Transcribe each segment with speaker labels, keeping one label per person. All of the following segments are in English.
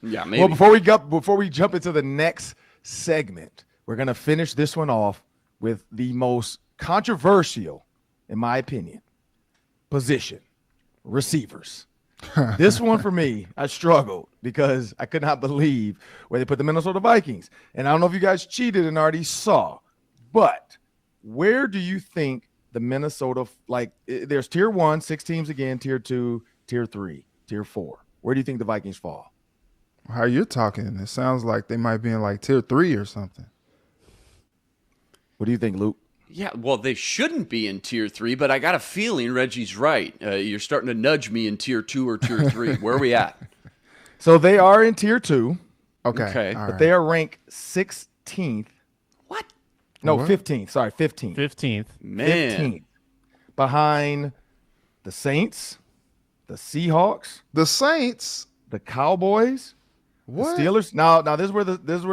Speaker 1: Yeah, maybe.
Speaker 2: Well, before we jump into the next segment, we're gonna finish this one off with the most controversial, in my opinion, position: receivers. This one for me, I struggled because I could not believe where they put the Minnesota Vikings. And I don't know if you guys cheated and already saw, but where do you think the Minnesota, there's tier 1, 6 teams again, tier 2, tier 3, tier 4. Where do you think the Vikings fall?
Speaker 3: How you're talking, it sounds like they might be in like tier 3 or something.
Speaker 2: What do you think, Luke?
Speaker 1: Yeah, well, they shouldn't be in tier 3, but I got a feeling Reggie's right. You're starting to nudge me in tier 2 or tier 3. Where are we at?
Speaker 2: So they are in tier 2.
Speaker 1: Okay.
Speaker 2: But they are ranked 16th.
Speaker 1: What?
Speaker 2: No,
Speaker 3: What?
Speaker 2: 15th. Sorry, 15th.
Speaker 4: 15th.
Speaker 1: Man.
Speaker 2: 15th. Behind the Saints, the Seahawks,
Speaker 3: The Saints.
Speaker 2: the Cowboys,
Speaker 3: What?
Speaker 2: the Steelers. Now this is where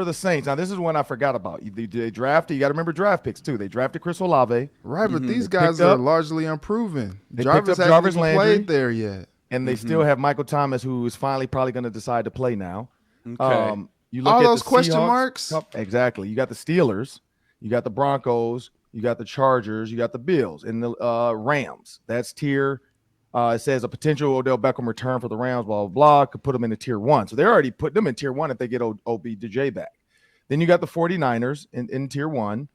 Speaker 2: the Saints. Now this is one I forgot about. They drafted. You got to remember draft picks too. They drafted Chris Olave,
Speaker 3: Right, but these
Speaker 2: They
Speaker 3: guys
Speaker 2: picked
Speaker 3: are
Speaker 2: up-
Speaker 3: largely unproven.
Speaker 2: they
Speaker 3: Jarvis
Speaker 2: picked up
Speaker 3: hasn't
Speaker 2: Jarvis
Speaker 3: even
Speaker 2: Landry.
Speaker 3: played there yet.
Speaker 2: and they still have Michael Thomas, who is finally probably going to decide to play now.
Speaker 1: Okay.
Speaker 2: You look
Speaker 3: All
Speaker 2: at
Speaker 3: those
Speaker 2: the
Speaker 3: question
Speaker 2: Seahawks.
Speaker 3: marks?
Speaker 2: Exactly. You got the Steelers, you got the Broncos, you got the Chargers, you got the Bills, and the Rams. That's tier. It says a potential Odell Beckham return for the Rams, blah, blah, blah. Could put them into tier 1. So they're already putting them in tier 1 if they get OBJ back. Then you got the 49ers in tier 1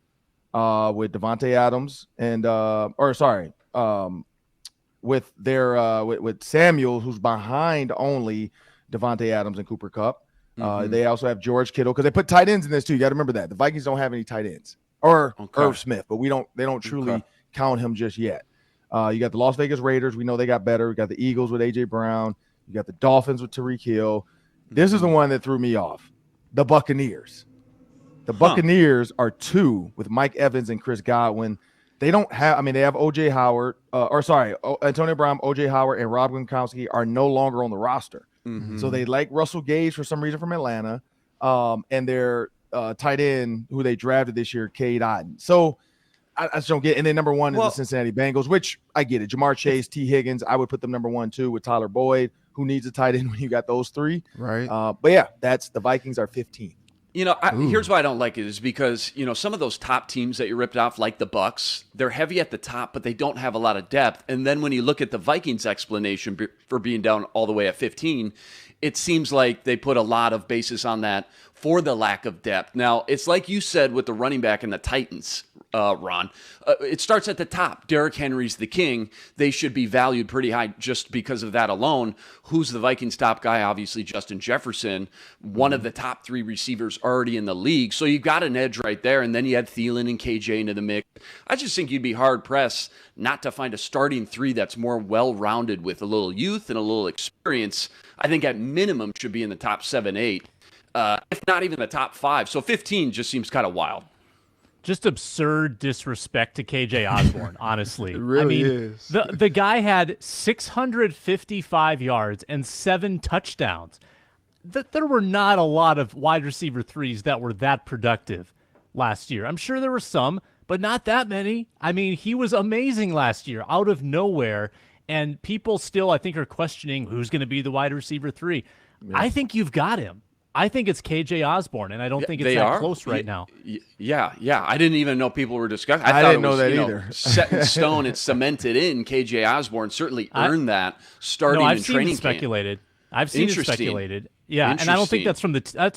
Speaker 2: with Devontae Adams and with their with Samuel, who's behind only Devontae Adams and Cooper Kupp. They also have George Kittle because they put tight ends in this too. You got to remember that the Vikings don't have any tight ends or Irv Smith, but they don't truly count him just yet. You got the Las Vegas Raiders. We know they got better. We got the Eagles with A.J. Brown. You got the Dolphins with Tyreek Hill. This is the one that threw me off. The Buccaneers. The Buccaneers are 2 with Mike Evans and Chris Godwin. They don't have – they have O.J. Howard Antonio Brown, O.J. Howard, and Rob Gronkowski are no longer on the roster. So they like Russell Gage for some reason from Atlanta, and their tight end who they drafted this year, Cade Otton. So – I just don't get. And then number 1 is the Cincinnati Bengals, which I get it. Jamar Chase, T. Higgins, I would put them number 1 too with Tyler Boyd. Who needs a tight end when you got those 3?
Speaker 3: Right.
Speaker 2: But yeah, that's the Vikings are 15.
Speaker 1: Here's why I don't like it is because, some of those top teams that you ripped off, like the Bucks, they're heavy at the top, but they don't have a lot of depth. And then when you look at the Vikings explanation for being down all the way at 15, it seems like they put a lot of basis on that for the lack of depth. Now, it's like you said with the running back and the Titans, Ron. It starts at the top. Derrick Henry's the king. They should be valued pretty high just because of that alone. Who's the Vikings' top guy? Obviously, Justin Jefferson, one of the top 3 receivers already in the league. So you've got an edge right there. And then you had Thielen and KJ into the mix. I just think you'd be hard-pressed not to find a starting 3 that's more well-rounded with a little youth and a little experience. I think at minimum should be in the top 7, 8. If not even the top 5. So 15 just seems kind of wild.
Speaker 4: Just absurd disrespect to KJ Osborne, honestly.
Speaker 3: It really is.
Speaker 4: The guy had 655 yards and 7 touchdowns. There were not a lot of wide receiver 3s that were that productive last year. I'm sure there were some, but not that many. He was amazing last year out of nowhere, and people still, I think, are questioning who's going to be the wide receiver 3. Yeah. I think you've got him. I think it's KJ Osborne, and I don't think it's that close right now.
Speaker 1: Yeah. I didn't even know people were discussing.
Speaker 2: I didn't know that either.
Speaker 1: Set in stone, it's cemented in. KJ Osborne certainly earned that starting in training camp.
Speaker 4: I've seen it speculated. Yeah, and I don't think that's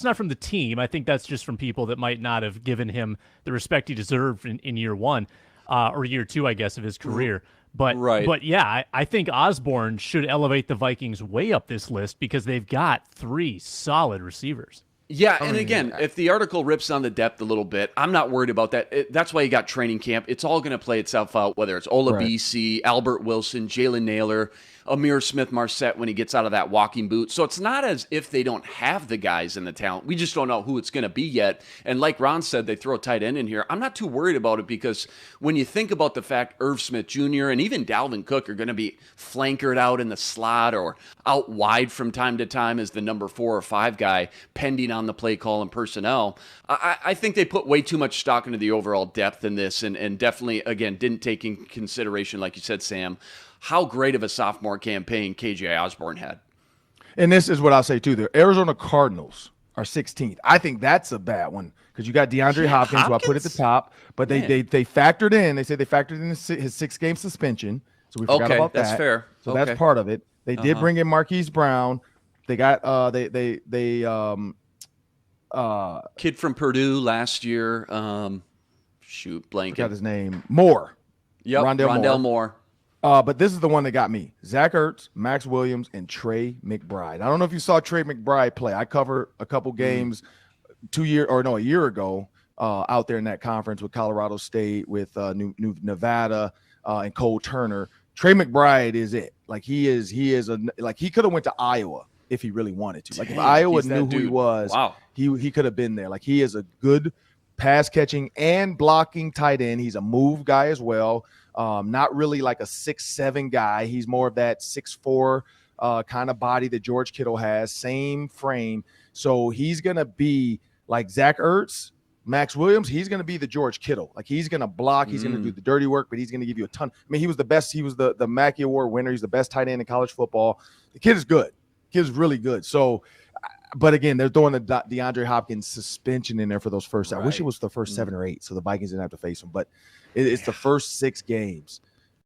Speaker 4: not from the team. I think that's just from people that might not have given him the respect he deserved in year 1 or year 2, I guess, of his career. But yeah, I think Osborne should elevate the Vikings way up this list because they've got 3 solid receivers.
Speaker 1: Yeah, and again, if the article rips on the depth a little bit, I'm not worried about that. That's why you got training camp. It's all going to play itself out, whether it's Olabisi, Albert Wilson, Jalen Naylor, Amir Smith-Marset when he gets out of that walking boot. So it's not as if they don't have the guys and the talent. We just don't know who it's going to be yet. And like Ron said, they throw a tight end in here. I'm not too worried about it because when you think about the fact Irv Smith Jr. and even Dalvin Cook are going to be flankered out in the slot or out wide from time to time as the number 4 or 5 guy, pending on the play call and personnel, I think they put way too much stock into the overall depth in this and definitely, again, didn't take in consideration, like you said, Sam, how great of a sophomore campaign KJ Osborne had.
Speaker 2: And this is what I'll say too. The Arizona Cardinals are 16th. I think that's a bad one because you got DeAndre Hopkins, who I put at the top, but they factored in. They said they factored in his 6-game suspension, so we forgot about that.
Speaker 1: That's fair.
Speaker 2: So that's part of it. They did bring in Marquise Brown. They got
Speaker 1: kid from Purdue last year. Blanket.
Speaker 2: Got his name. Moore.
Speaker 1: Yep, Rondell Moore.
Speaker 2: But this is the one that got me. Zach Ertz, Max Williams, and Trey McBride. I don't know if you saw Trey McBride play. I covered a couple games a year ago out there in that conference with Colorado State, with New Nevada, and Cole Turner. Trey McBride is it. Like he could have went to Iowa if he really wanted to. Like if Iowa knew who he was, he could have been there. Like he is a good pass catching and blocking tight end. He's a move guy as well. Not really like a 6'7" guy. He's more of that 6'4" kind of body that George Kittle has, same frame. So he's going to be like Zach Ertz, Max Williams. He's going to be the George Kittle. Like he's going to block. He's going to do the dirty work, but he's going to give you a ton. I mean, he was the best. He was the Mackey Award winner. He's the best tight end in college football. The kid is good. The kid is really good. So, but again, they're throwing the DeAndre Hopkins suspension in there for those first. Right. I wish it was the first 7 or 8, so the Vikings didn't have to face him. But it's the first 6 games.